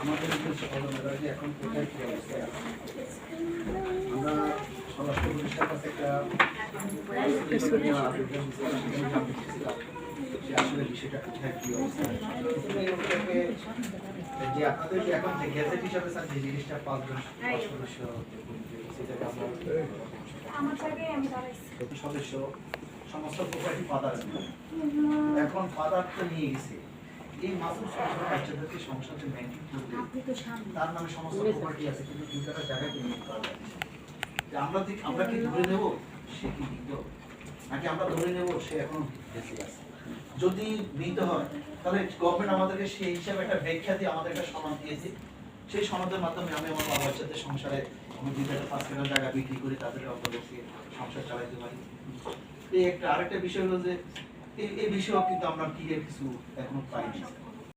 আমাদের এখন কোথায় কি অবস্থা আমরা স্বরাষ্ট্র প্রতিষ্ঠার কাছে একটা আসলে বিষয়টা কোথায় কি অবস্থা যে আপনাদের যে এখন যে গ্যাজেট হিসাবে স্যার যে জিনিসটা 5 সদস্য সেটাকে আমরা সদস্য সমস্ত প্রপার্টি ফাদার এখন ফাদার তো নিয়ে গেছে এই মাসুম সরকার বাচ্চাদেরকে সংসদে মেইনটেইন করবে তার নামে সমস্ত প্রপার্টি আছে কিন্তু দুইটা জায়গায় কিনে নিতে পারবে আমরা কি ধরে নেব সে কি নিত নাকি আমরা ধরে নেব সে এখন বেঁচে আছে যদি নিতে হয় তাহলে গভর্নমেন্ট আমাদেরকে সেই হিসাবে একটা ব্যাখ্যা দিয়ে আমাদের একটা সনদ দিয়েছে সেই সনদের মাধ্যমে আমি আমার বাবার সাথে সংসারে আমি দুইটা 5 কাঠা জায়গা বিক্রি করে তাদের অন্তর্ভুক্ত সংসার চালাতে পারি এই একটা আরেকটা বিষয় হলো যে এই বিষয়েও কিন্তু আমরা ক্লিয়ার কিছু এখনো পাইনি